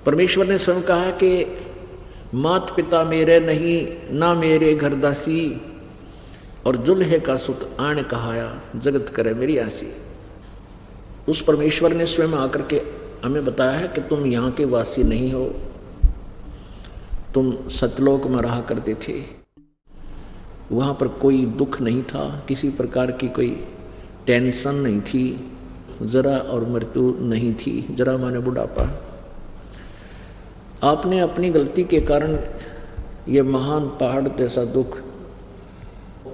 परमेश्वर ने स्वयं कहा कि मात पिता मेरे नहीं, ना मेरे घर दासी, और जुल्हे का सुत आण कहाया, जगत करे मेरी आसी। उस परमेश्वर ने स्वयं आकर के हमें बताया है कि तुम यहाँ के वासी नहीं हो, तुम सतलोक में रहा करते थे, वहाँ पर कोई दुख नहीं था, किसी प्रकार की कोई टेंशन नहीं थी, जरा और मृत्यु नहीं थी। जरा माने बुढ़ापा। आपने अपनी गलती के कारण ये महान पहाड़ जैसा दुख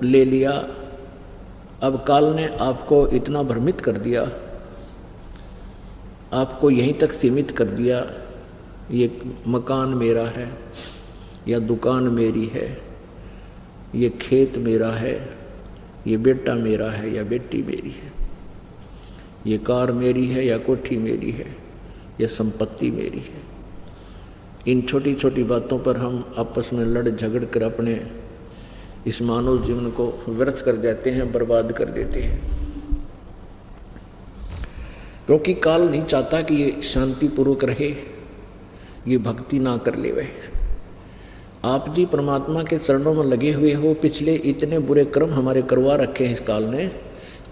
ले लिया। अब काल ने आपको इतना भ्रमित कर दिया, आपको यहीं तक सीमित कर दिया, ये मकान मेरा है या दुकान मेरी है, ये खेत मेरा है, ये बेटा मेरा है या बेटी मेरी है, ये कार मेरी है या कोठी मेरी है, ये संपत्ति मेरी है। इन छोटी छोटी बातों पर हम आपस में लड़ झगड़ कर अपने इस मानव जीवन को व्यर्थ कर जाते हैं, बर्बाद कर देते हैं, क्योंकि काल नहीं चाहता कि ये शांतिपूर्वक रहे, ये भक्ति ना कर ले। वह आप जी परमात्मा के चरणों में लगे हुए हो, पिछले इतने बुरे कर्म हमारे करवा रखे हैं इस काल ने,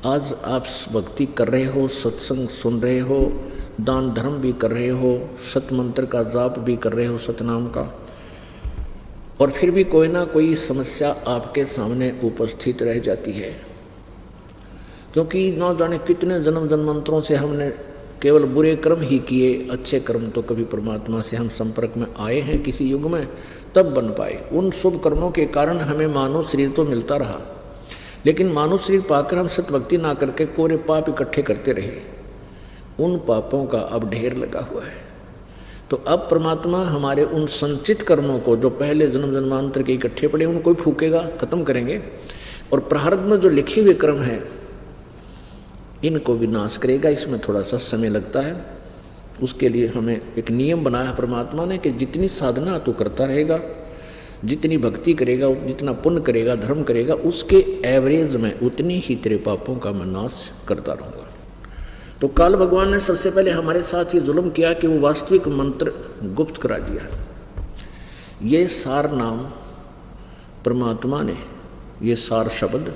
आज आप भक्ति कर रहे हो, सत्संग सुन रहे हो, दान धर्म भी कर रहे हो, सत मंत्र का जाप भी कर रहे हो, सतनाम का, और फिर भी कोई ना कोई समस्या आपके सामने उपस्थित रह जाती है। क्योंकि न जाने कितने जन्म जन्मांतरों से हमने केवल बुरे कर्म ही किए, अच्छे कर्म तो कभी परमात्मा से हम संपर्क में आए हैं किसी युग में तब बन पाए। उन शुभ कर्मों के कारण हमें मानव शरीर तो मिलता रहा, लेकिन मानव शरीर पाकर हम सतभक्ति ना करके कोरे पाप इकट्ठे करते रहे। उन पापों का अब ढेर लगा हुआ है। तो अब परमात्मा हमारे उन संचित कर्मों को जो पहले जन्म जन्मांतर के इकट्ठे पड़े उनको ही फूकेगा, खत्म करेंगे, और प्रारब्ध में जो लिखे हुए कर्म हैं इनको विनाश करेगा। इसमें थोड़ा सा समय लगता है, उसके लिए हमें एक नियम बनाया परमात्मा ने कि जितनी साधना तू करता रहेगा, जितनी भक्ति करेगा, जितना पुण्य करेगा, धर्म करेगा, उसके एवरेज में उतनी ही तेरे पापों का मैं नाश करता रहूँगा। तो काल भगवान ने सबसे पहले हमारे साथ ये जुल्म किया कि वो वास्तविक मंत्र गुप्त करा दिया। ये सार नाम परमात्मा ने, ये सार शब्द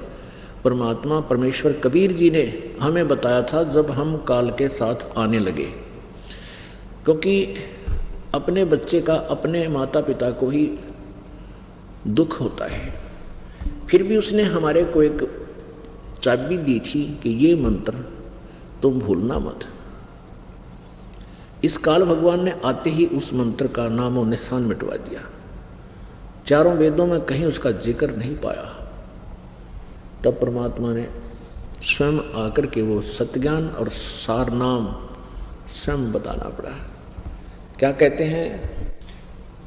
परमात्मा परमेश्वर कबीर जी ने हमें बताया था जब हम काल के साथ आने लगे। क्योंकि अपने बच्चे का अपने माता पिता को ही दुख होता है, फिर भी उसने हमारे को एक चाबी दी थी कि ये मंत्र तुम भूलना मत। इस काल भगवान ने आते ही उस मंत्र का नाम और निशान मिटवा दिया। चारों वेदों में कहीं उसका जिक्र नहीं पाया। तब परमात्मा ने स्वयं आकर के वो सतज्ञान और सार नाम स्वयं बताना पड़ा। क्या कहते हैं?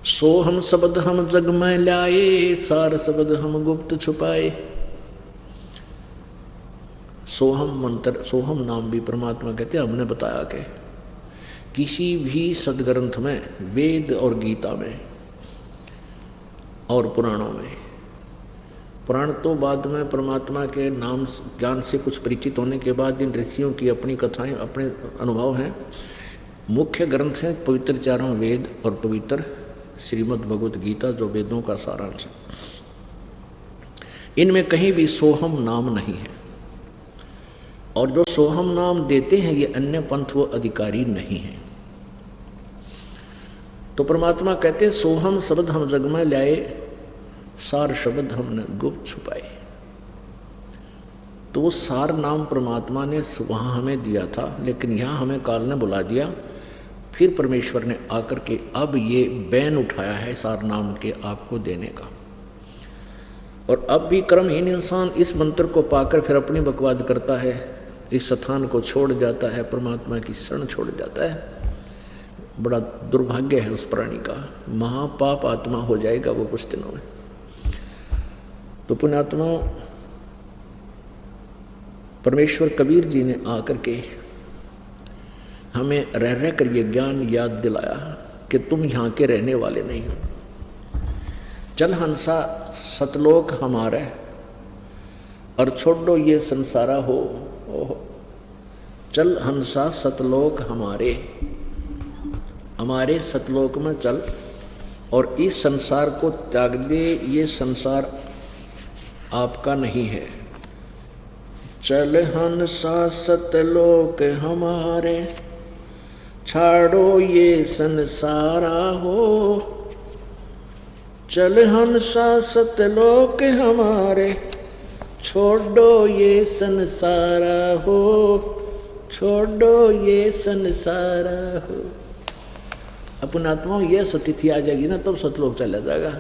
सो हम शब्द हम जग में लाए, सार शब्द हम गुप्त छुपाए। सोहम मंत्र, सोहम नाम भी परमात्मा कहते हैं, हमने बताया कि किसी भी सदग्रंथ में, वेद और गीता में और पुराणों में, पुराण तो बाद में परमात्मा के नाम ज्ञान से कुछ परिचित होने के बाद इन ऋषियों की अपनी कथाएं, अपने अनुभव हैं। मुख्य ग्रंथ हैं पवित्र चारों वेद और पवित्र श्रीमद् भगवत गीता जो वेदों का सारांश है। इनमें कहीं भी सोहम नाम नहीं है, और जो सोहम नाम देते हैं ये अन्य पंथ वो अधिकारी नहीं है। तो परमात्मा कहते सोहम शब्द हम जग में लाए, सार शब्द हमने गुप्त छुपाए। तो वो सार नाम परमात्मा ने वहाँ हमें दिया था, लेकिन यहाँ हमें काल ने बुला दिया। फिर परमेश्वर ने आकर के अब ये बैन उठाया है सार नाम के आपको देने का। और अब भी कर्महीन इंसान इस मंत्र को पाकर फिर अपनी बकवाद करता है, इस स्थान को छोड़ जाता है, परमात्मा की शरण छोड़ जाता है। बड़ा दुर्भाग्य है उस प्राणी का, महापाप आत्मा हो जाएगा वो कुछ दिनों में। तो पुण्यात्मा परमेश्वर कबीर जी ने आकर के हमें रह रह कर ये ज्ञान याद दिलाया कि तुम यहाँ के रहने वाले नहीं हो। चल हंसा सतलोक हमारा और छोड़ो ये संसारा हो। चल हंसा सतलोक हमारे, हमारे सतलोक में चल और इस संसार को त्याग दे, ये संसार आपका नहीं है। चल हंसा सतलोक हमारे, छाड़ो ये संसारा हो। चल हंसा सतलोक हमारे, छोड़ो ये संसारा हो, छोड़ो ये संसारा हो। अपन आत्मा ये स्थिति आ जाएगी ना, तब सतलोक चला जाएगा।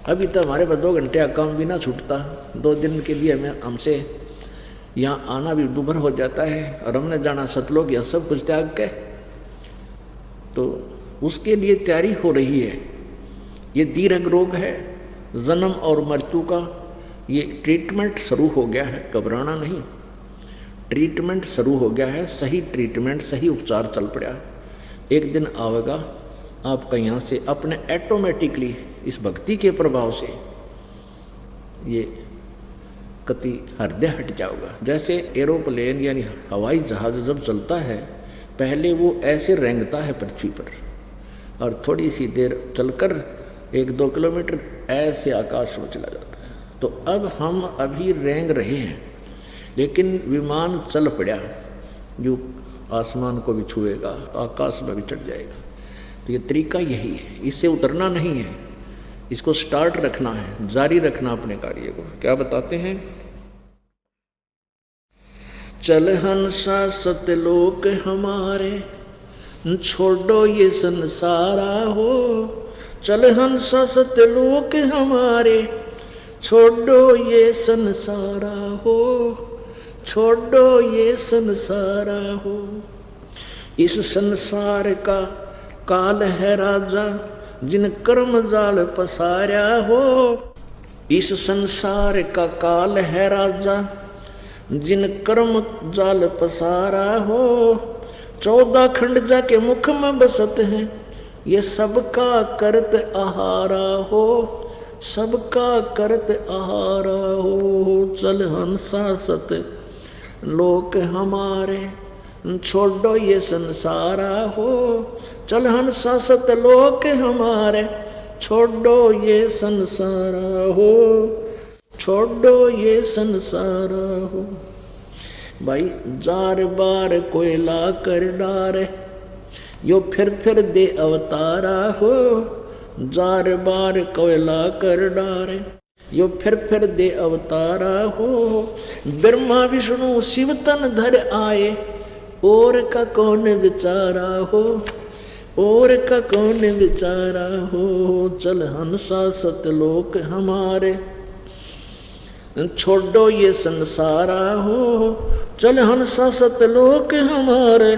अभी तो हमारे पास 2 घंटे का काम भी ना छूटता, 2 दिन के लिए हमसे यहाँ आना भी दुभर हो जाता है, और हमने जाना सतलोक, यह सब कुछ त्याग के, तो उसके लिए तैयारी हो रही है। ये दीर्घ रोग है, जन्म और मृत्यु का, ये ट्रीटमेंट शुरू हो गया है, घबराना नहीं। ट्रीटमेंट शुरू हो गया है, सही ट्रीटमेंट, सही उपचार चल पड़ा। एक दिन आवेगा आपका यहाँ से अपने ऑटोमेटिकली इस भक्ति के प्रभाव से ये कति हृदय हट जाओगा। जैसे एरोप्लेन यानी हवाई जहाज जब चलता है, पहले वो ऐसे रेंगता है पृथ्वी पर, और थोड़ी सी देर चलकर 1-2 किलोमीटर ऐसे आकाश में चला जाता है। तो अब हम अभी रेंग रहे हैं, लेकिन विमान चल पड़ा जो आसमान को भी छुएगा, आकाश में भी चढ़ जाएगा। तो ये तरीका यही है, इससे उतरना नहीं है, इसको स्टार्ट रखना है, जारी रखना अपने कार्य को। क्या बताते हैं? चल हंसा सतलोक हमारे, छोड़ो ये संसारा हो। चल हंसा सतलोक हमारे, छोड़ो ये संसारा हो, छोड़ो ये संसारा हो। इस संसार का काल है राजा, जिन कर्म जाल पसारा हो। इस संसार का काल है राजा, जिन कर्म जाल पसारा हो। 14 खंड जाके मुख में बसत हैं, ये सबका करत आहारा हो, सबका करत आहारा हो। चल हंसा सत लोक हमारे, छोड़ो ये संसारा हो। चल हंसा सत लोक हमारे, छोड़ो ये संसारा हो, छोड़ो ये संसारा हो। भाई जार बार कोयला कर डारे, यो फिर दे अवतारा हो। जार बार कोयला कर डारे, यो फिर दे अवतारा हो। ब्रह्मा विष्णु शिव तन धर आए, और का कौन विचारा हो, और का कौन विचारा हो। चल हंसा सतलोक हमारे, छोड़ो ये संसारा हो। चल हंसा सतलोक हमारे,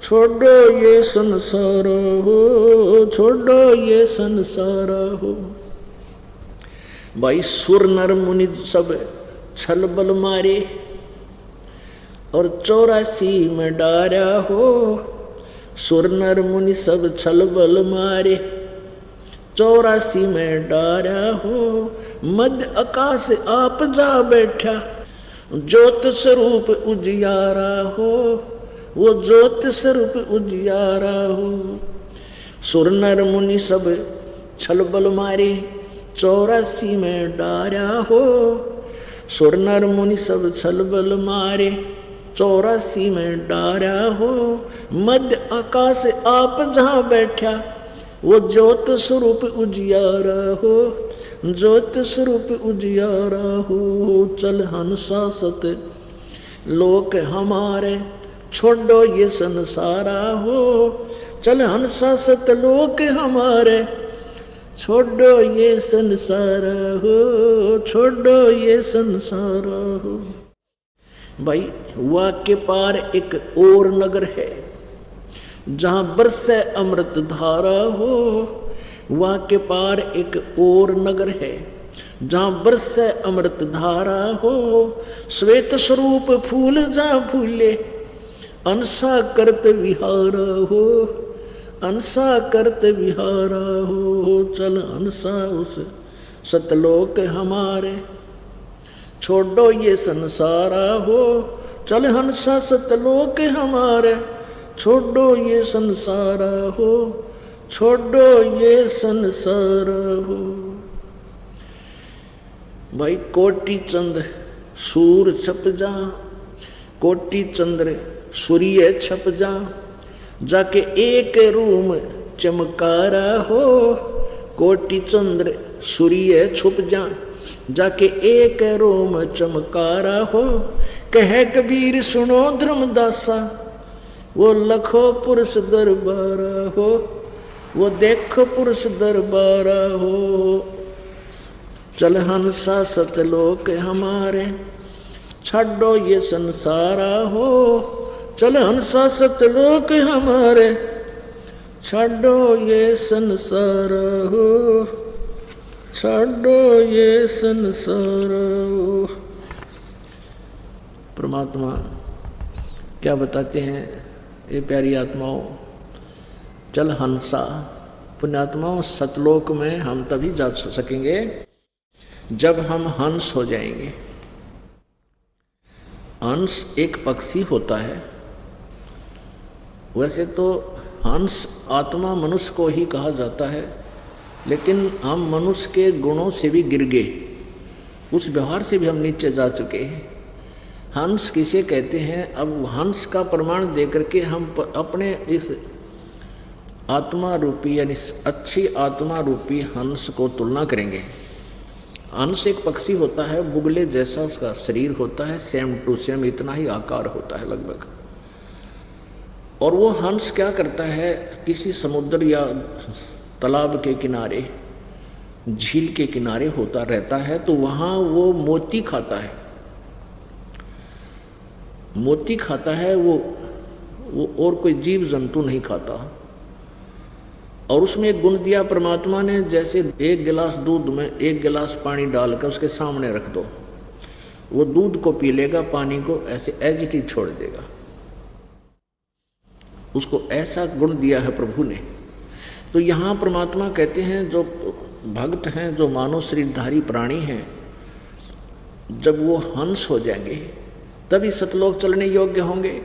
छोड़ो ये संसार हो, छोड़ो ये संसार हो। भाई सुर नर मुनि सब छल बल मारे, और 84 में डारा हो। सुर नर मुनि सब छल बल मारे, 84 में डारा हो। मध्य आकाश आप जा बैठा, ज्योत स्वरूप उजियारा हो, वो ज्योत स्वरूप उजियारा हो। सुर नर मुनि सब छल बल मारे, 84 में डारा हो। सुर नर मुनि सब छल बल मारे, 84 में डारा हो। मध्य आकाश आप जहाँ बैठा, वो ज्योत स्वरूप उजियारा हो, ज्योत स्वरूप उजियारा हो। चल हंसा सत लोक हमारे, छोड़ो ये संसारा हो। चल हंसा सत लोक हमारे, छोड़ो ये संसार हो, छोड़ो ये संसार हो। भाई हुआ के पार एक और नगर है, जहाँ बरसे अमृत धारा हो। वहाँ के पार एक और नगर है, जहाँ बरसे अमृत धारा हो। श्वेत स्वरूप फूल जहाँ फूले, अंसा करत विहारा हो, अंसा करत विहारा हो। चल अंसा उस सतलोक हमारे, छोड़ो ये संसारा हो। चल हंसा सतलोक हमारे, छोड़ो ये संसार हो, छोड़ो ये संसार हो। भाई कोटि चंद्र सूर छप जा, कोटि चंद्र सूर्य छप जा, जाके एक रूम चमकारा हो। कोटि चंद्र सूर्य छुप जा, जाके एक रूम चमकारा हो। कहे कबीर सुनो धर्मदासा, वो लखो पुरुष दरबारा हो, वो देखो पुरुष दरबारा हो। चल हंसा सतलोक हमारे, छाड़ो ये संसारा हो। चल हंसा सतलोक हमारे, छाड़ो ये संसार हो, छाड़ो ये संसार हो। परमात्मा क्या बताते हैं ये प्यारी आत्माओं, चल हंसा। पुण्यात्माओं, सतलोक में हम तभी जा सकेंगे जब हम हंस हो जाएंगे। हंस एक पक्षी होता है। वैसे तो हंस आत्मा मनुष्य को ही कहा जाता है, लेकिन हम मनुष्य के गुणों से भी गिर गए, उस व्यवहार से भी हम नीचे जा चुके हैं। हंस किसे कहते हैं? अब हंस का प्रमाण देकर के हम अपने इस आत्मा रूपी यानी अच्छी आत्मा रूपी हंस को तुलना करेंगे। हंस एक पक्षी होता है, बुगले जैसा उसका शरीर होता है, सेम टू सेम इतना ही आकार होता है लगभग। और वो हंस क्या करता है, किसी समुद्र या तालाब के किनारे, झील के किनारे होता रहता है, तो वहाँ वो मोती खाता है। मोती खाता है वो और कोई जीव जंतु नहीं खाता। और उसमें एक गुण दिया परमात्मा ने, जैसे एक गिलास दूध में एक गिलास पानी डालकर उसके सामने रख दो, वो दूध को पी लेगा, पानी को ऐसे एज इट इज छोड़ देगा। उसको ऐसा गुण दिया है प्रभु ने। तो यहाँ परमात्मा कहते हैं जो भक्त हैं, जो मानव शरीरधारी प्राणी हैं, जब वो हंस हो जाएंगे तभी सतलोक चलने योग्य होंगे।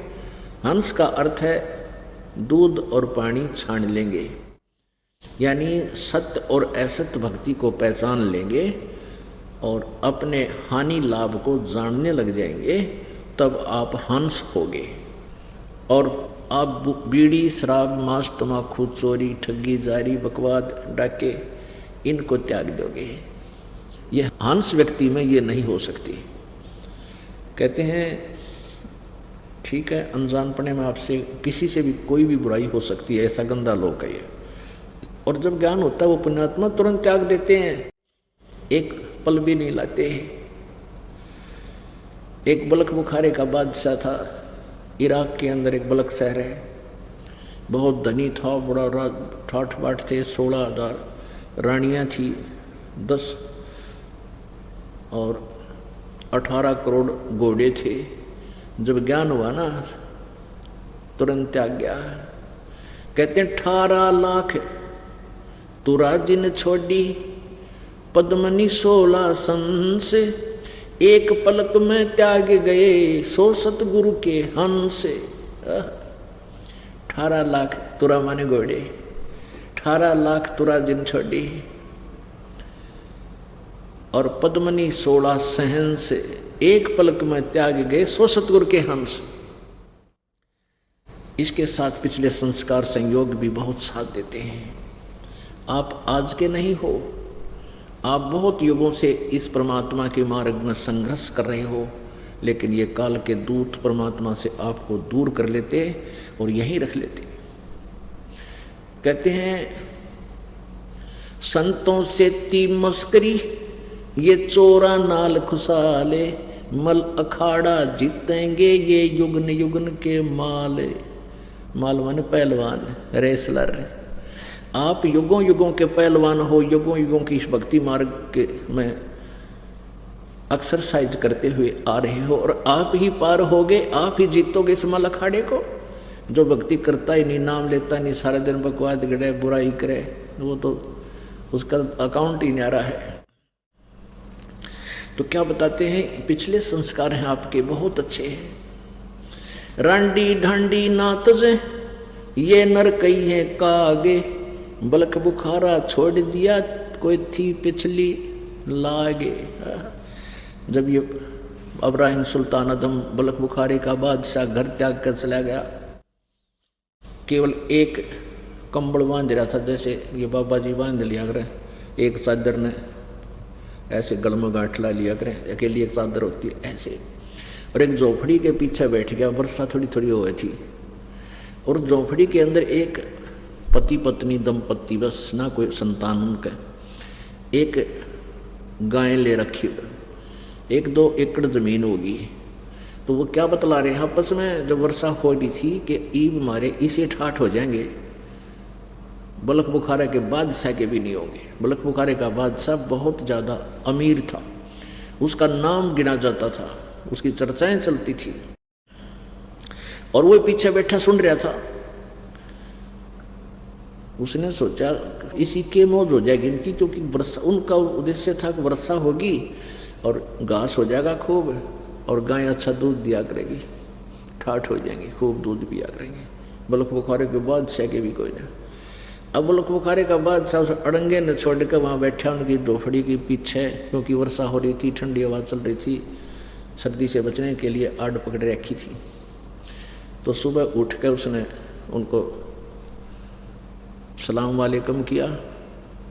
हंस का अर्थ है दूध और पानी छान लेंगे, यानी सत्य और असत्य भक्ति को पहचान लेंगे और अपने हानि लाभ को जानने लग जाएंगे, तब आप हंस होगे। और आप बीड़ी, शराब, मांस, तम्बाकू, चोरी, ठगी, जारी, बकवाद, डाके इनको त्याग दोगे। यह हंस व्यक्ति में ये नहीं हो सकती। कहते हैं ठीक है, अनजानपने में आपसे किसी से भी कोई भी बुराई हो सकती है, ऐसा गंदा लोक है ये। और जब ज्ञान होता है वो पुण्यात्मा तुरंत त्याग देते हैं, एक पल भी नहीं लाते हैं। एक बलख बुखारे का बादशाह था, इराक के अंदर एक बलख शहर है, बहुत धनी था, बड़ा ठाठ बाट थे, 16,000 रानियाँ थी, 10 और 18 करोड़ घोड़े थे। जब ज्ञान हुआ ना, तुरंत त्याग गया। कहते हैं 18 लाख तुरा जिन छोड़ी, पद्मनी 16 संस, एक पलक में त्याग गए 100 सतगुरु के हंस। 18 लाख तुरा माने घोड़े, 18 लाख तुरा जिन छोड़ी और पद्मनी 16 सहंस, एक पलक में त्याग गए 100 सतगुरु के हंस। इसके साथ पिछले संस्कार संयोग भी बहुत साथ देते हैं। आप आज के नहीं हो, आप बहुत युगों से इस परमात्मा के मार्ग में संघर्ष कर रहे हो, लेकिन ये काल के दूत परमात्मा से आपको दूर कर लेते और यहीं रख लेते। कहते हैं संतों से ती मस्करी, ये चोरा नाल खुशाले, मल अखाड़ा जीतेंगे ये युगन युगन के माल। माल माने पहलवान, रेसलर। आप युगों युगों के पहलवान हो, युगों युगों की इस भक्ति मार्ग के में एक्सरसाइज करते हुए आ रहे हो, और आप ही पार होगे, आप ही जीतोगे इस मल अखाड़े को। जो भक्ति करता ही नहीं, नाम लेता नहीं, सारा दिन बकवाद गड़े, बुराई करे, वो तो उसका अकाउंट ही न्यारा है। तो क्या बताते हैं, पिछले संस्कार हैं आपके बहुत अच्छे हैं। रांडी ढांडी नातजे ये नर कई है का आगे, बलक बुखारा छोड़ दिया कोई थी पिछली लागे। जब ये इब्राहिम सुल्तान अदम बलक बुखारी का बादशाह घर त्याग कर चला गया, केवल एक कंबल बांध रहा था, जैसे ये बाबा जी बांध लिया करें, एक चादर ने ऐसे गल में गांठ ला लिया करें, अकेली एक चादर होती है ऐसे, और एक झोपड़ी के पीछे बैठ गया। वर्षा थोड़ी थोड़ी हो गई थी, और झोपड़ी के अंदर एक पति पत्नी दंपत्ति, बस ना कोई संतान उनका, एक गाय ले रखी, 1-2 एकड़ जमीन होगी। तो वो क्या बतला रहे हैं आपस में, जब वर्षा हो रही थी कि ईब मारे इसे ठाठ हो जाएंगे, बलक बुखारा के बादशाह के भी नहीं होंगे। बलक बुखारे का बादशाह बहुत ज़्यादा अमीर था, उसका नाम गिना जाता था, उसकी चर्चाएं चलती थी, और वो पीछे बैठा सुन रहा था। उसने सोचा इसी के मौज हो जाएगी इनकी, क्योंकि वर्षा, उनका उद्देश्य था कि वर्षा होगी और घास हो जाएगा खूब, और गाय अच्छा दूध दिया करेगी, ठाठ हो जाएंगी, खूब दूध पिया करेंगे। बलक बुखारे के बादशाह के भी कोई नहीं। अब बलक बुखारे का बादशाह उस अड़ंगे ने छोड़ कर वहाँ बैठा उनकी झोपड़ी के पीछे, क्योंकि वर्षा हो रही थी, ठंडी हवा चल रही थी, सर्दी से बचने के लिए आड़ पकड़ रखी थी। तो सुबह उठ कर उसने उनको सलाम वालेकुम किया।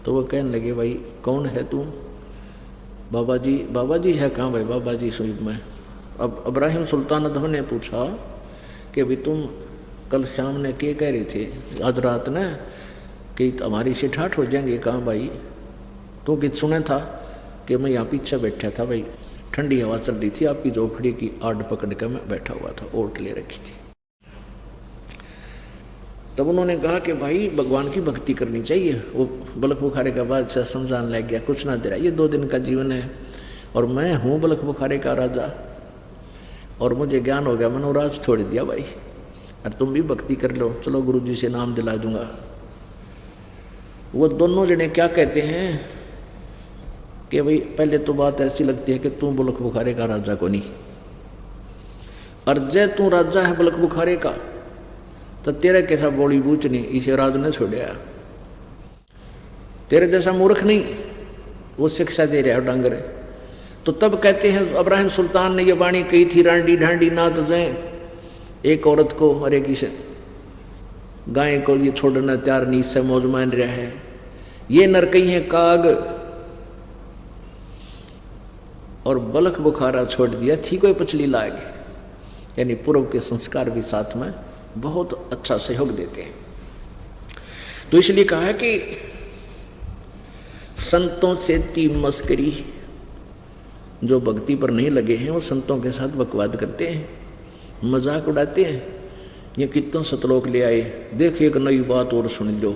तो वो कहने लगे, भाई कौन है तू? बाबा जी है कहाँ भाई? बाबा जी सुईब में। अब इब्राहिम सुल्तान अदम ने पूछा कि भाई तुम कल शाम ने क्या कह रहे थे, आज रात ने कि हमारी से ठाठ हो जाएंगे? कहाँ भाई? तो कि सुना था कि मैं यहाँ पीछे बैठा था भाई, ठंडी हवा चल रही थी, आपकी झोपड़ी की आड़ पकड़ कर मैं बैठा हुआ था, ओट ले रखी थी। तब उन्होंने कहा कि भाई भगवान की भक्ति करनी चाहिए। वो बलक बुखारे का बादशाह समझाने लग गया, कुछ ना दे रहा, ये 2 दिन का जीवन है, और मैं हूँ बलक बुखारे का राजा, और मुझे ज्ञान हो गया, मैंने राज छोड़ दिया भाई, और तुम भी भक्ति कर लो, चलो गुरु जी से नाम दिला दूंगा। वो दोनों जने क्या कहते हैं कि भाई पहले तो बात ऐसी लगती है कि तू बलक बुखारे का राजा को नहीं, और जय तू राजा है बलक बुखारे का, तो तेरा कैसा बोली बूझ नहीं, इसे राज ने छोड़ा, तेरे जैसा मूर्ख नहीं वो शिक्षा दे रहा है डांगर। तो तब कहते हैं इब्राहिम सुल्तान ने ये वाणी कही थी, रांडी ढांडी नात जाए, एक औरत को और एक इसे गाय को ये छोड़ना तैयार नहीं, इससे मौज मान रहा है। ये नर कही है काग, और बलक बुखारा छोड़ दिया थी कोई पछली लाग, यानी पूर्व के संस्कार भी साथ में बहुत अच्छा सहयोग देते हैं। तो इसलिए कहा है कि संतों से ती मस्करी, जो भक्ति पर नहीं लगे हैं वो संतों के साथ बकवाद करते हैं, मजाक उड़ाते हैं। ये कितना सतलोक ले आए, देखिए एक नई बात और सुन लो,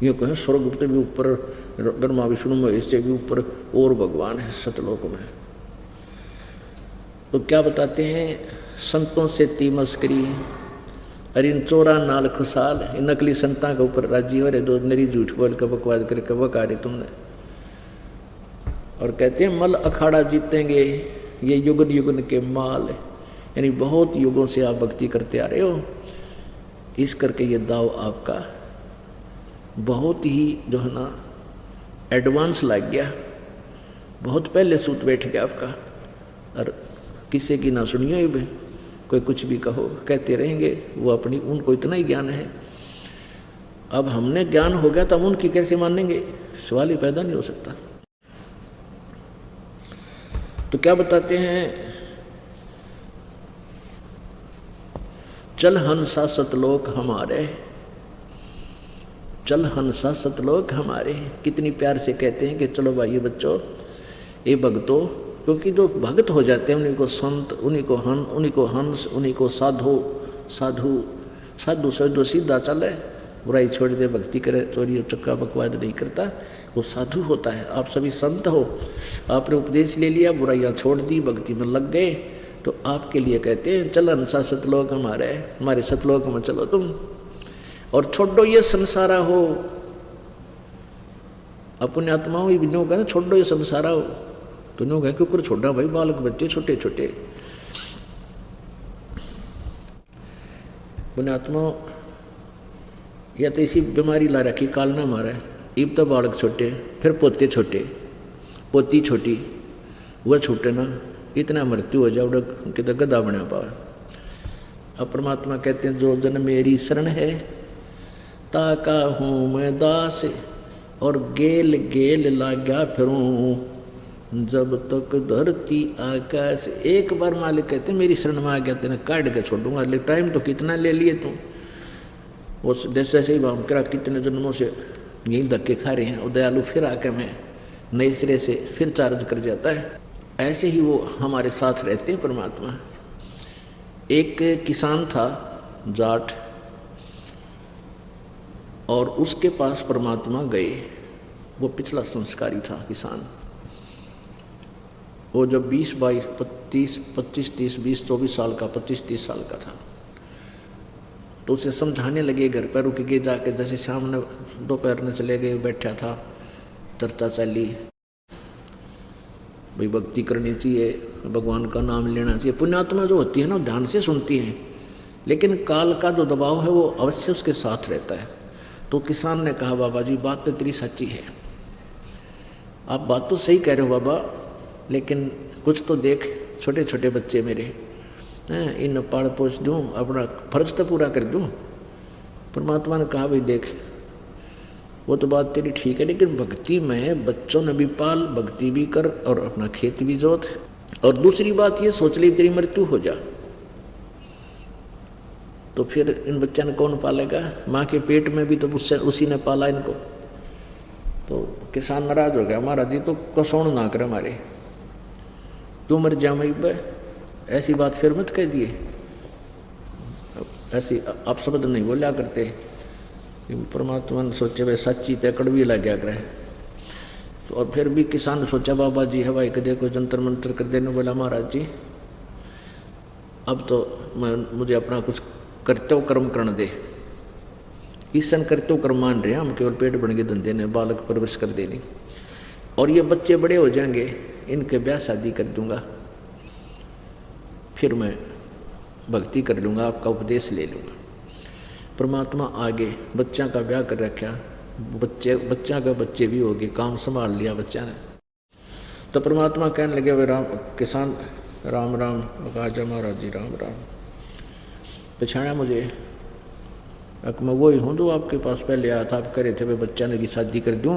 ये कहें स्वर्ग से भी ऊपर, ब्रह्मा विष्णु महेश से भी ऊपर और भगवान है सतलोक में। तो क्या बताते हैं, संतों से ती मस्करी, अरे इन चोरा नाल खुशाल, इन नकली संता के ऊपर राजी हो रहे, दो नरी झूठ बोल कर बकवाद करके बका रहे तुमने। और कहते हैं मल अखाड़ा जीतेंगे ये युगन युगन के माल, यानी बहुत युगों से आप भक्ति करते आ रहे हो, इस करके ये दाव आपका बहुत ही जो है ना एडवांस लग गया, बहुत पहले सूत बैठ गया आपका, और किसी की ना सुनियो ही भी, कोई कुछ भी कहो कहते रहेंगे, वो अपनी उनको इतना ही ज्ञान है। अब हमने ज्ञान हो गया तो हम उनकी कैसे मानेंगे, सवाल ही पैदा नहीं हो सकता। तो क्या बताते हैं, चल हंसा सतलोक हमारे, चल हंसा सतलोक हमारे, कितनी प्यार से कहते हैं कि चलो भाई बच्चों, ये भक्तों, क्योंकि जो भक्त हो जाते हैं उन्हीं को संत, उन्हीं को हंस, उन्हीं को साधु साधु साधु साधु सीधा चले, बुराई छोड़ दे, भक्ति करे, चोरी चक्का बकवाद नहीं करता, वो साधु होता है। आप सभी संत हो, आपने उपदेश ले लिया, बुराइयाँ छोड़ दी, भक्ति में लग गए, तो आपके लिए कहते हैं चल हंसा सतलोक हमारे सतलोक में चलो तुम, और छोड़ो ये संसारा हो, अपने आत्माओं ही बिनो कहना छोड़ो ये संसारा हो, तो नो कह क्यों छोड़ा भाई, बालक बच्चे छोटे छोटे, पुण्यात्मा या तो इसी बीमारी ला रखी, काल ना मारा है। इब तो बालक छोटे, फिर पोते छोटे, पोती छोटी, वह छूटे ना, इतना मृत्यु हो जाए कि तो गधा बना पाए। अब परमात्मा कहते हैं जो जन मेरी शरण है ताका हूँ मैं दास, और गेल गेल लाग्या फिरूं जब तक धरती आकाश। एक बार मालिक कहते हैं मेरी शरण में आ गया तेने काट के छोड़ूंगा, लेकिन टाइम तो कितना ले लिए तुम। वो जैसे ही हम करा कितने जन्मों से यही धक्के खा रहे हैं, और दयालु फिर आकर मैं नए सिरे से फिर चार्ज कर जाता है। ऐसे ही वो हमारे साथ रहते हैं परमात्मा। एक किसान था जाट, और उसके पास परमात्मा गए। वो पिछला संस्कारी था किसान। वो जब 20, 22, 25, 30, 20, 24 साल का, 25, 30 साल का था, तो उसे समझाने लगे। घर पर रुक के जाके, जैसे शाम ने दोपहर में चले गए, बैठा था, चर्चा चली, भाई भक्ति करनी चाहिए, भगवान का नाम लेना चाहिए। पुण्यात्मा जो होती है ना, ध्यान से सुनती हैं, लेकिन काल का जो दबाव है वो अवश्य उसके साथ रहता है। तो किसान ने कहा बाबा जी बात तो तेरी सच्ची है, आप बात तो सही कह रहे हो बाबा, लेकिन कुछ तो देख, छोटे छोटे बच्चे मेरे हैं, इन पाल पोछ दूँ, अपना फर्ज तो पूरा कर दूँ। परमात्मा ने कहा भाई देख, वो तो बात तेरी ठीक है, लेकिन भक्ति में बच्चों ने भी पाल, भक्ति भी कर, और अपना खेत भी जोत, और दूसरी बात ये सोच ली तेरी मृत्यु हो जा तो फिर इन बच्चों ने कौन पालेगा? माँ के पेट में भी तो उसी ने पाला इनको। तो किसान नाराज हो गया, महाराज जी तो कसौण ना करे हमारे, क्यों मर जा मई पे, ऐसी बात फिर मत कह दिए, ऐसी आप शब्द नहीं बोलिया करते। परमात्मा ने सोचे वे सच्ची तय कड़वी लग गया करे। तो और फिर भी किसान ने सोचा बाबा जी हवाई कदे को जंतर मंत्र कर देने, बोला महाराज जी अब तो मुझे अपना कुछ कर्तव्य कर्म करने दे। ईसन कर्तव्य कर्म मान रहे हैं हम, केवल पेट बन के धंधे ने बालक परवरिश कर देनी, और ये बच्चे बड़े हो जाएंगे, इनके ब्याह शादी कर दूंगा, फिर मैं भक्ति कर लूँगा, आपका उपदेश ले लूँगा। परमात्मा आगे बच्चा का ब्याह कर रखा, बच्चा का बच्चे भी हो गए, काम संभाल लिया बच्चा ने। तो परमात्मा कहने लगे वे किसान राम राम, राजा महाराज जी राम राम। पछाड़ा मुझे, मैं वही हूँ जो आपके पास पहले आया था, आप कह रहे थे भाई बच्चा ने की शादी कर दूँ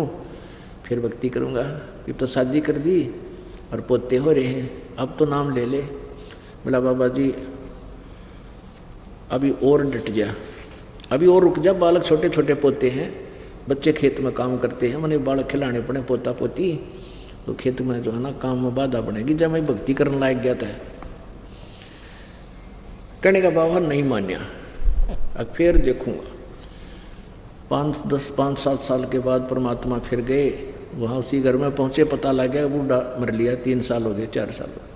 फिर भक्ति करूँगा। ये तो शादी कर दी और पोते हो रहे हैं, अब तो नाम ले ले। बोला बाबा जी अभी और डट गया, अभी और रुक जा, बालक छोटे छोटे पोते हैं, बच्चे खेत में काम करते हैं, मैंने बालक खिलाने पड़े पोता पोती, तो खेत में जो है ना काम में बाधा बनेगी। जब मैं भक्ति करने लायक गया था, कहने का बाबा नहीं मान्या, अब फिर देखूंगा। 5-7 साल के बाद परमात्मा फिर गए, वहाँ उसी घर में पहुँचे, पता लग गया बूढ़ा मर लिया, 3 साल हो गए, 4 साल हो गए।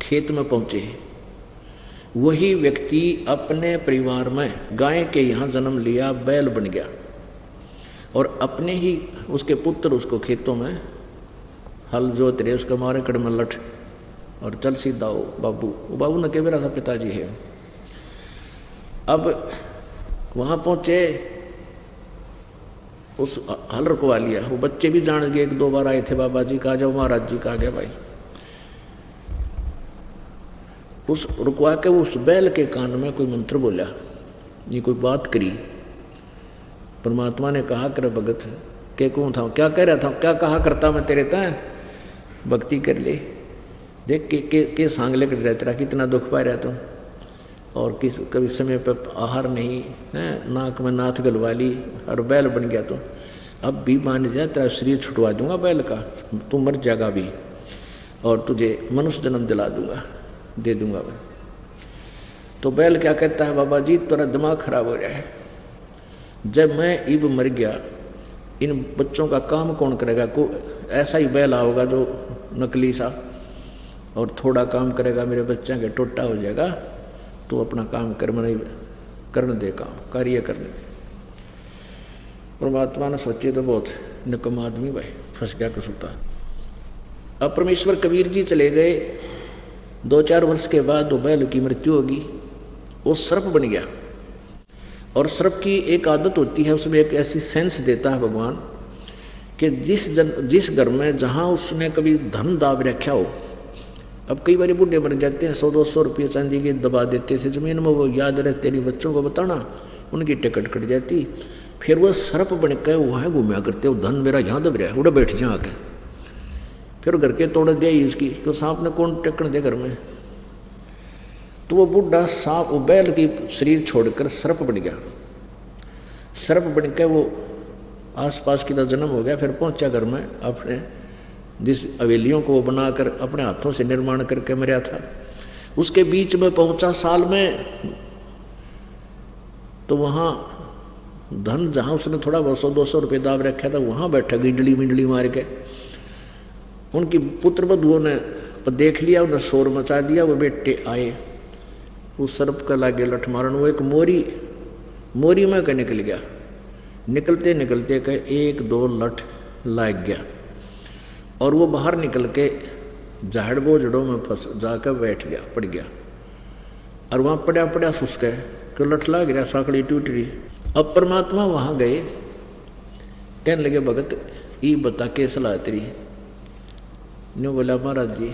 खेत में पहुँचे, वही व्यक्ति अपने परिवार में गाय के यहाँ जन्म लिया, बैल बन गया, और अपने ही उसके पुत्र उसको खेतों में हल जोत रहे, उसका मारे कड़ में लठ, और चल सीधा हो बाबू। वो बाबू न के मेरा था पिताजी है। अब वहाँ पहुँचे, उस हल रुकवा लिया, वो बच्चे भी जान गए, 1-2 बार आए थे, बाबा जी कहा जाओ, महाराज जी कहा गया भाई। उस रुकवा के उस बैल के कान में कोई मंत्र बोला, ये कोई बात करी। परमात्मा ने कहा कर भगत के कौन था, क्या कह रहा था, क्या कहा करता मैं तेरे तय, भक्ति कर ले, देख के सांगले कर रहा तेरा कितना दुख पा रहा तुम, और किस कभी समय पर आहार नहीं है, नाक में नाथ गलवा ली और बैल बन गया तुम। अब भी मान जाए तेरा शरीर छुटवा दूंगा बैल का, तू मर जाएगा भी, और तुझे मनुष्य जन्म दिला दूंगा, दे दूंगा मैं। तो बैल क्या कहता है, बाबा जी तेरा दिमाग खराब हो रहा है, जब मैं इब मर गया इन बच्चों का काम कौन करेगा? को ऐसा ही बैल आओगा जो नकली सा, और थोड़ा काम करेगा, मेरे बच्चा के टोटा हो जाएगा, तो अपना काम कर, नहीं करने दे, काम कार्य करने दे। परमात्मा ने सोचे तो बहुत निकम आदमी भाई, फंस गया कसुता। अब परमेश्वर कबीर जी चले गए, 2-4 वर्ष के बाद वो बैल की मृत्यु होगी, वो सर्प बन गया, और सर्प की एक आदत होती है, उसमें एक ऐसी सेंस देता है भगवान कि जिस घर में जहाँ उसने कभी धन दाब रखा हो, अब कई बार बूढ़े मर जाते हैं, 100-200 रुपये चांदी के दबा देते थे जमीन में, वो याद रहे तेरी बच्चों को बताना, उनकी टिकट कट जाती, फिर वो सर्प बन के वहाँ घूमया करते, वो धन मेरा यहाँ दब रहा है, उड़ा बैठ जा आके, फिर घर के तोड़ दे उसकी, तो सांप ने कौन टेकन दे घर में। तो वो बूढ़ा सांप, वो बैल की शरीर छोड़कर सर्प बन गया, सर्प बन के वो आसपास की तरह जन्म हो गया। फिर पहुंचा घर में, अपने जिस हवेलियों को वो बनाकर अपने हाथों से निर्माण करके मरा था, उसके बीच में पहुंचा साल में, तो वहाँ धन जहाँ उसने थोड़ा 100-200 रुपये दाब रखा था, वहाँ बैठा गिंडली मिंडली मार के। उनकी पुत्र बधुओं ने देख लिया, उन्हें शोर मचा दिया, वो बेटे आए, उस सर्प का लागे लठ मारन, वो एक मोरी में के निकल गया, निकलते निकलते के 1-2 लठ लाग गया, और वो बाहर निकल के झाड़ बोझड़ों में फंस जाकर बैठ गया, पड़ गया, और वहाँ पड़ा सुस्क है कि लठ लाग गया, साकड़ी टूट रही। अब परमात्मा वहाँ गए, कहने लगे भगत ये बता के सलाह तेरी। ने बोला महाराज जी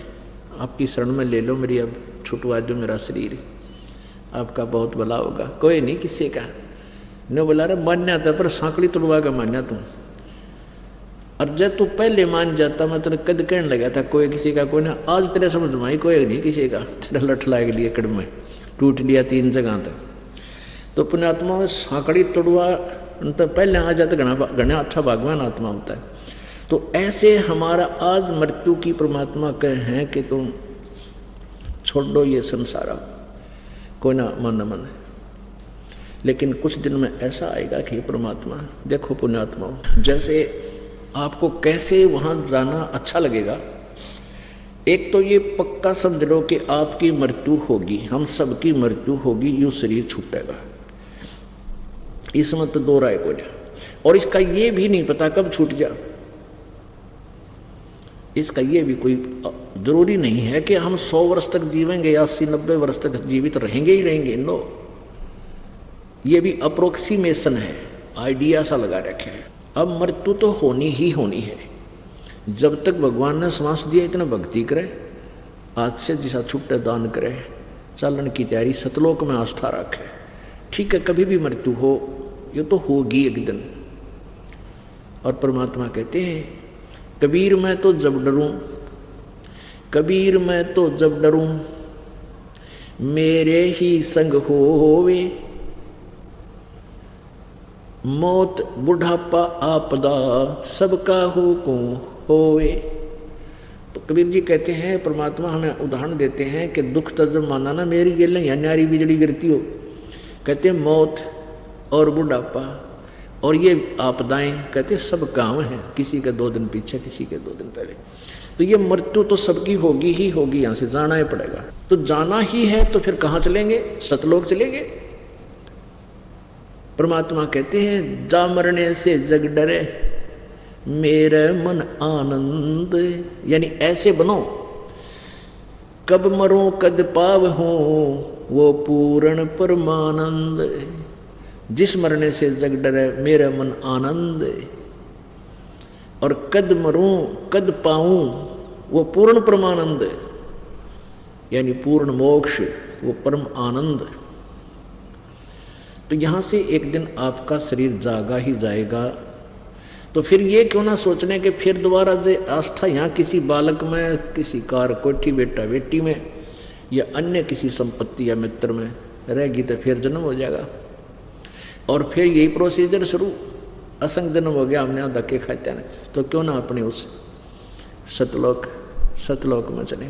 आपकी शरण में ले लो मेरी, अब छुटवा दो मेरा शरीर, आपका बहुत भला होगा। कोई नहीं किसी का। ने बोला अरे मान्या था पर सांकड़ी तोड़वा का मान्या तुम, और जब तू पहले मान जाता मैं तेरे कद कहने लगा था कोई किसी का कोई ना, आज तेरे समझ में आई कोई नहीं किसी का, तेरा लठ लाग लिया कड़ में, टूट लिया 3 जगह तक। तो पुण्यात्मा में सांकड़ी तोड़वा तो पहले आ जाता, घना अच्छा भगवान आत्मा होता है। तो ऐसे हमारा आज मृत्यु की परमात्मा कहे हैं कि तुम छोड़ दो ये संसार, कोई ना मन मन। लेकिन कुछ दिन में ऐसा आएगा कि परमात्मा देखो पुण्यात्मा, जैसे आपको कैसे वहाँ जाना अच्छा लगेगा। एक तो ये पक्का समझ लो कि आपकी मृत्यु होगी, हम सबकी मृत्यु होगी, यूँ शरीर छूटेगा, इसमें तो दो राय को नहीं। और इसका ये भी नहीं पता कब छूट जा, इसका ये भी कोई जरूरी नहीं है कि हम 100 वर्ष तक जीवेंगे या 80-90 वर्ष तक जीवित रहेंगे ही रहेंगे। नो, ये भी अप्रोक्सीमेशन है, आइडिया सा लगा रखे हैं। अब मृत्यु तो होनी ही होनी है। जब तक भगवान ने श्वास दिया इतना भक्ति करे, आज से जिसा छुट्टे दान करे, चालन की तैयारी, सतलोक में आस्था रखे। ठीक है, कभी भी मृत्यु हो, ये तो होगी एक दिन। और परमात्मा कहते हैं कबीर मैं तो जब डरूं, कबीर मैं तो जब डरूं, मेरे ही संग होवे, मौत बुढ़ापा आपदा सबका हुकुम होवे। तो कबीर जी कहते हैं, परमात्मा हमें उदाहरण देते हैं कि दुख तजब माना ना मेरी गेल या न्यारी बिजली गिरती हो। कहते हैं मौत और बुढ़ापा और ये आपदाएं, कहते सब काम हैं, किसी के 2 दिन पीछे, किसी के 2 दिन पहले। तो ये मृत्यु तो सबकी होगी ही होगी, यहाँ से जाना ही पड़ेगा। तो जाना ही है तो फिर कहाँ चलेंगे? सतलोक चलेंगे। परमात्मा कहते हैं जा मरने से जग डरे, मेरे मन आनंद, यानी ऐसे बनो कब मरूं कद पाव हूं वो पूर्ण परमानंद। जिस मरने से जग डरे मेरा मन आनंद, और कद मरूं कद पाऊं वो पूर्ण परमानंद, यानी पूर्ण मोक्ष, वो परम आनंद। तो यहाँ से एक दिन आपका शरीर जागा ही जाएगा। तो फिर ये क्यों ना सोचने कि फिर दोबारा जो आस्था यहाँ किसी बालक में, किसी कार कोठी बेटा बेटी में, या अन्य किसी संपत्ति या मित्र में रहेगी, तो फिर जन्म हो जाएगा। और फिर यही प्रोसीजर शुरू, असंग जन्म हो गया, हमने धक्के खाते हैं, तो क्यों ना अपने उस सतलोक में चले।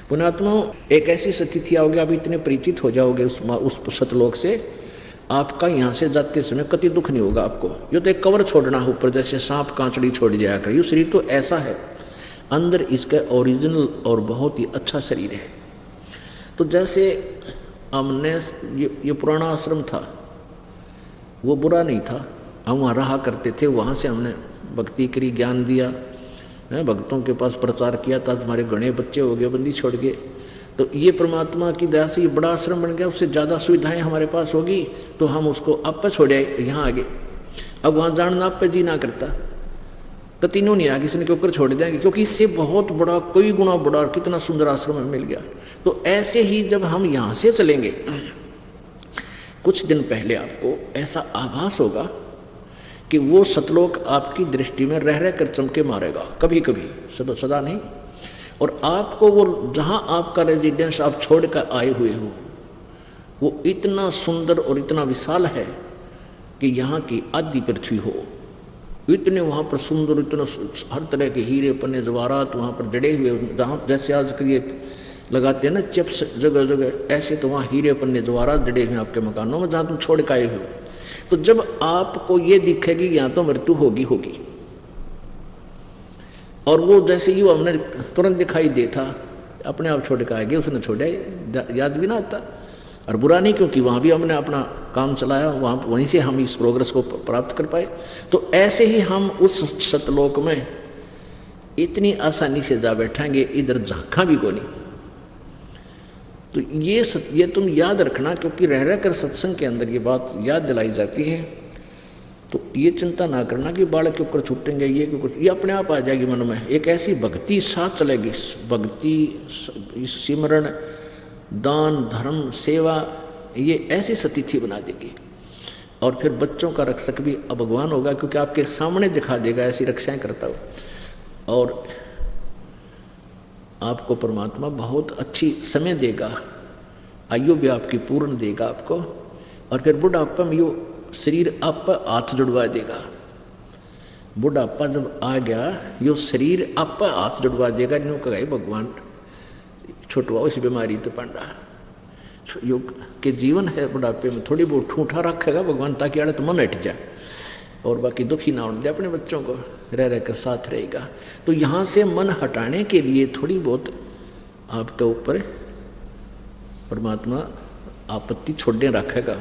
पुण्यात्मा, एक ऐसी स्थिति आओगे, आप इतने परिचित हो जाओगे उस सतलोक से, आपका यहाँ से जाते समय कति दुख नहीं होगा आपको। ये तो एक कवर छोड़ना है ऊपर, जैसे सांप कांचड़ी छोड़ जाया कर। ये शरीर तो ऐसा है, अंदर इसका ओरिजिनल और बहुत ही अच्छा शरीर है। तो जैसे हमने ये पुराना आश्रम था, वो बुरा नहीं था, हम वहाँ रहा करते थे, वहाँ से हमने भक्ति करी, ज्ञान दिया, भक्तों के पास प्रचार किया था। हमारे घने बच्चे हो गए, बंदी छोड़ गए। तो ये परमात्मा की दया से ये बड़ा आश्रम बन गया, उससे ज़्यादा सुविधाएं हमारे पास होगी तो हम उसको आप पे छोड़े यहाँ आगे। अब वहाँ जानना आप पे जी ना करता, कतीनों नहीं आगे इसने के ऊपर छोड़ देंगे, क्योंकि इससे बहुत बड़ा कई गुना बड़ा और कितना सुंदर आश्रम में मिल गया। तो ऐसे ही जब हम यहाँ से चलेंगे, कुछ दिन पहले आपको ऐसा आभास होगा कि वो सतलोक आपकी दृष्टि में रह कर चमके मारेगा, कभी कभी, सदा नहीं। और आपको वो जहाँ आपका रेजिडेंस आप छोड़ कर आए हुए हो वो इतना सुंदर और इतना विशाल है कि यहाँ की आधी पृथ्वी हो, इतने वहाँ पर सुंदर, इतना हर तरह के हीरे पन्ने जवाहरात वहाँ पर जड़े हुए, जहाँ जैसे आज ये लगाते हैं ना चिप्स जगह जगह, ऐसे तो वहाँ हीरे पन्ने जवाहरात जड़े हुए आपके मकानों में जहाँ तुम छोड़ के आए हो। तो जब आपको ये दिखेगी यहाँ तो मृत्यु होगी होगी, और वो जैसे ही हमने तुरंत दिखाई दे था अपने आप छोड़ के आएगी, उसने छोड़ा याद भी ना आता। और बुरा नहीं, क्योंकि वहाँ भी हमने अपना काम चलाया, वहाँ वहीं से हम इस प्रोग्रेस को प्राप्त कर पाए। तो ऐसे ही हम उस सतलोक में इतनी आसानी से जा बैठेंगे, इधर झांका भी को नहीं। तो ये तुम याद रखना, क्योंकि रह कर सत्संग के अंदर ये बात याद दिलाई जाती है। तो ये चिंता ना करना कि बालक के ऊपर छूटेंगे, ये अपने आप आ जाएगी मन में। एक ऐसी भक्ति साथ चलेगी, भक्ति, सिमरण, दान, धर्म, सेवा, ये ऐसी सतिथि बना देगी। और फिर बच्चों का रक्षक भी भगवान होगा, क्योंकि आपके सामने दिखा देगा ऐसी रक्षाएं करता हो। और आपको परमात्मा बहुत अच्छी समय देगा, आयु भी आपकी पूर्ण देगा आपको। और फिर बुढ़ापा में यो शरीर आप पर हाथ जुड़वा देगा। बुढ़ापा जब आ गया, यो शरीर आप पर हाथ जुड़वा देगा। यूँ कहे भगवान छुटवाओ इस बीमारी तो पांडा, योग के जीवन है बुढ़ापे में थोड़ी बहुत ठूठा रखेगा भगवान, ताकि आड़े तो मन हट जाए और बाकी दुखी ना होने दे अपने बच्चों को, रह कर साथ रहेगा। तो यहाँ से मन हटाने के लिए थोड़ी बहुत आपके ऊपर परमात्मा आपत्ति छोड़ने रखेगा,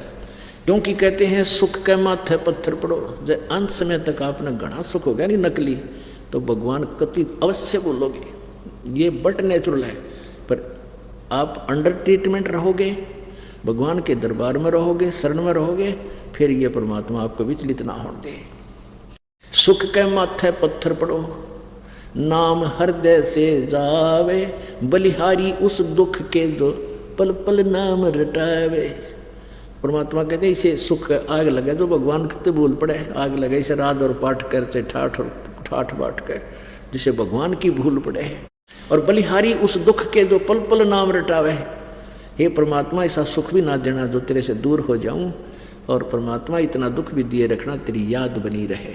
क्योंकि कहते हैं सुख के माथे पत्थर पड़ो। जब अंत समय तक आपने घना सुख हो गया नहीं नकली, तो भगवान कति अवश्य बोलोगे, ये बट नेचुरल है। पर आप अंडर ट्रीटमेंट रहोगे, भगवान के दरबार में रहोगे, शरण में रहोगे, फिर ये परमात्मा आपको विचलित ना होने दे। सुख के माथे पत्थर पड़ो, नाम हृदय से जावे, बलिहारी उस दुख के जो पल पल नाम रटावे। परमात्मा कहते हैं इसे सुख आग लगे, जो भगवान कितने भूल पड़े, आग लगे इसे रात और पाठ कर, चाहे ठाठ बाट कर, जिसे भगवान की भूल पड़े। और बलिहारी उस दुख के जो पल पल नाम रटावे। हे परमात्मा ऐसा सुख भी ना देना जो तेरे से दूर हो जाऊं, और परमात्मा इतना दुख भी दिए रखना तेरी याद बनी रहे।